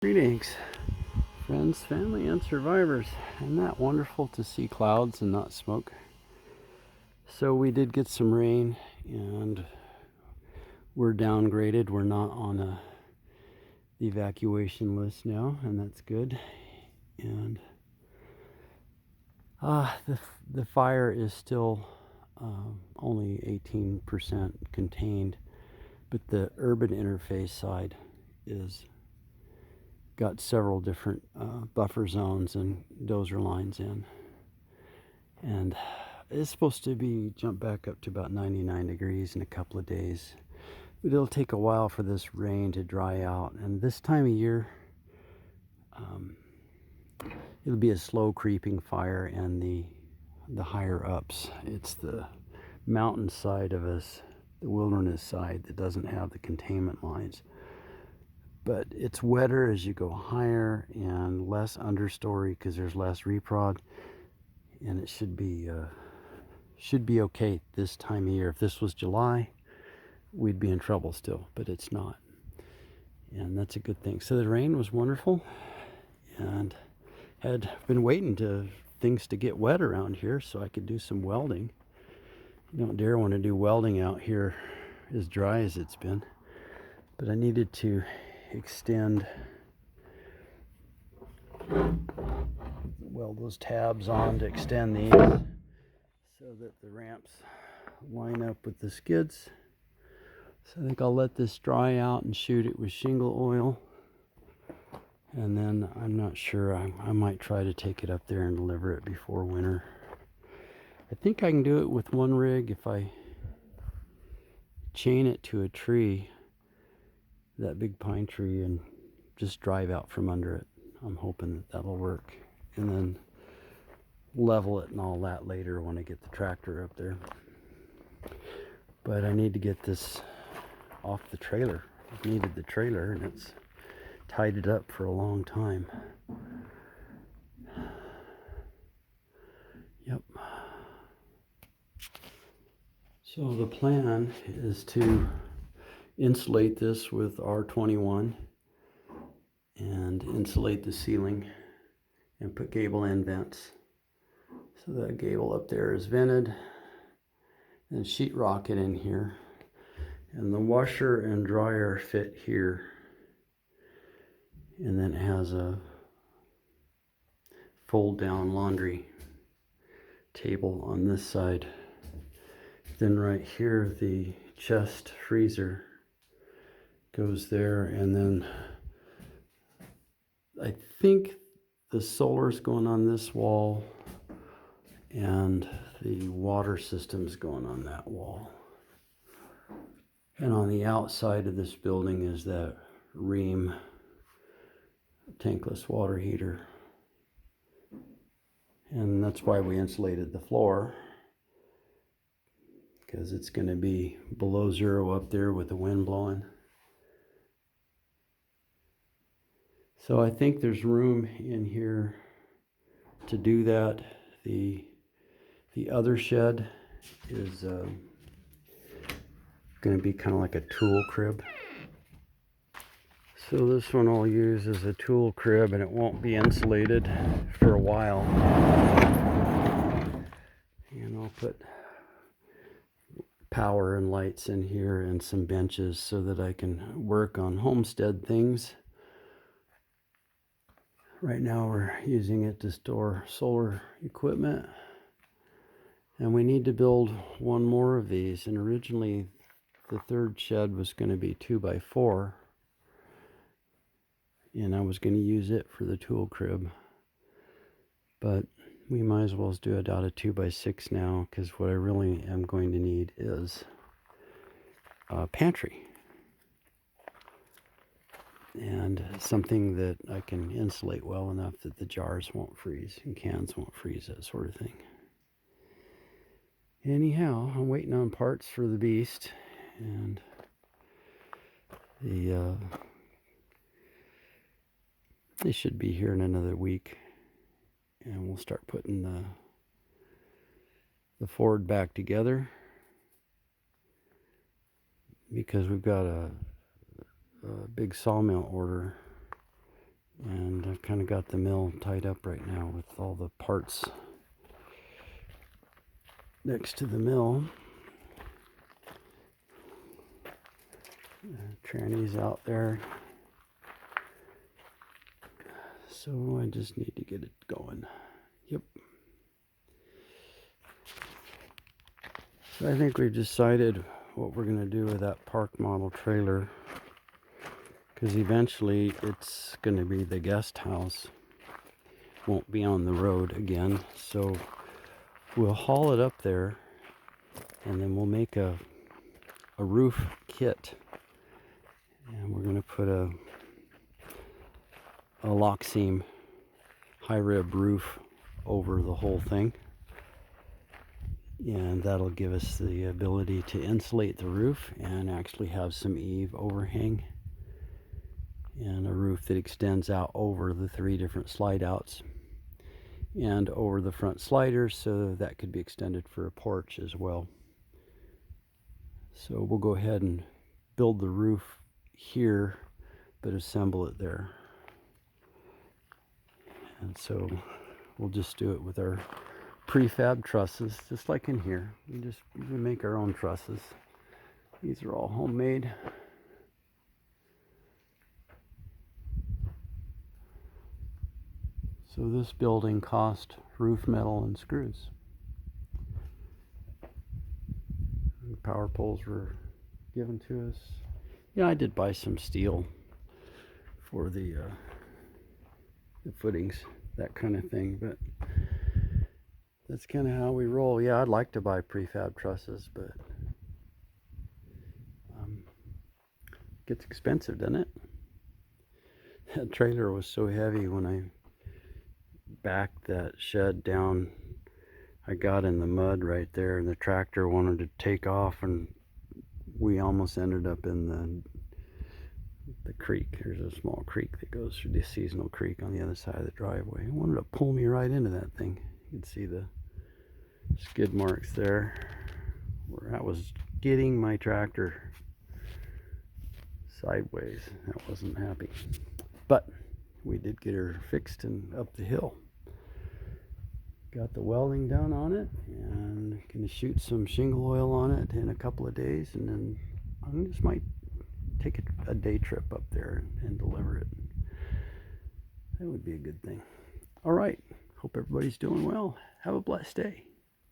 Greetings, friends, family, and survivors. Isn't that wonderful to see clouds and not smoke? So we did get some rain and we're downgraded. We're not on the evacuation list now, and that's good. And the fire is still only 18% contained, but the urban interface side is got several different buffer zones and dozer lines in, and it's supposed to be jump back up to about 99 degrees in a couple of days, but it'll take a while for this rain to dry out. And this time of year, it'll be a slow creeping fire, and the higher ups, it's the mountain side of us, the wilderness side, that doesn't have the containment lines. But it's wetter as you go higher and less understory because there's less reprod, and it should be okay this time of year. If this was July, we'd be in trouble still, but it's not, and that's a good thing. So the rain was wonderful, and had been waiting to things to get wet around here so I could do some welding. You don't dare want to do welding out here as dry as it's been, but I needed to extend, weld those tabs on to extend these so that the ramps line up with the skids. So I think I'll let this dry out and shoot it with shingle oil, and then I'm not sure, I might try to take it up there and deliver it before winter. I think I can do it with one rig if I chain it to a tree, that big pine tree, and just drive out from under it. I'm hoping that that'll work, and then level it and all that later when I get the tractor up there. But I need to get this off the trailer. I've needed the trailer, and it's tied it up for a long time. Yep. So the plan is to insulate this with R21 and insulate the ceiling and put gable end vents. So that gable up there is vented, and sheetrock it in here, and the washer and dryer fit here, and then it has a fold down laundry table on this side. Then right here the chest freezer goes there, and then I think the solar's going on this wall and the water system's going on that wall. And on the outside of this building is that Rheem tankless water heater. And that's why we insulated the floor, because it's going to be below zero up there with the wind blowing. So I think there's room in here to do that. The other shed is going to be kind of like a tool crib. So this one I'll use as a tool crib, and it won't be insulated for a while. And I'll put power and lights in here and some benches so that I can work on homestead things. Right now we're using it to store solar equipment, and we need to build one more of these. And originally the third shed was going to be 2x4, and I was going to use it for the tool crib, but we might as well do it out of 2x6 now, because what I really am going to need is a pantry and something that I can insulate well enough that the jars won't freeze and cans won't freeze, that sort of thing. Anyhow, I'm waiting on parts for the beast, and they should be here in another week, and we'll start putting the Ford back together, because we've got a big sawmill order I've kind of got the mill tied up right now with all the parts next to the mill. Tranny's out there. So I just need to get it going. Yep. So I think we've decided what we're going to do with that park model trailer, because eventually it's going to be the guest house. Won't be on the road again. So we'll haul it up there, and then we'll make a roof kit. And we're going to put a lock seam high rib roof over the whole thing, and that'll give us the ability to insulate the roof and actually have some eave overhang, and a roof that extends out over the 3 different slide outs and over the front sliders, so that could be extended for a porch as well. So we'll go ahead and build the roof here but assemble it there. And so we'll just do it with our prefab trusses, just like in here. We make our own trusses. These are all homemade. So this building cost roof metal and screws. The power poles were given to us. Yeah, I did buy some steel for the footings, that kind of thing, but that's kind of how we roll. Yeah, I'd like to buy prefab trusses, but it gets expensive, doesn't it? That trailer was so heavy when I backed that shed down. I got in the mud right there, and the tractor wanted to take off, and we almost ended up in the creek. There's a small creek that goes through the seasonal creek on the other side of the driveway. It wanted to pull me right into that thing. You can see the skid marks there where I was getting my tractor sideways. I wasn't happy, but we did get her fixed and up the hill. Got the welding done on it, and gonna shoot some shingle oil on it in a couple of days, and then I just might take a day trip up there and deliver it. That would be a good thing. All right, hope everybody's doing well. Have a blessed day.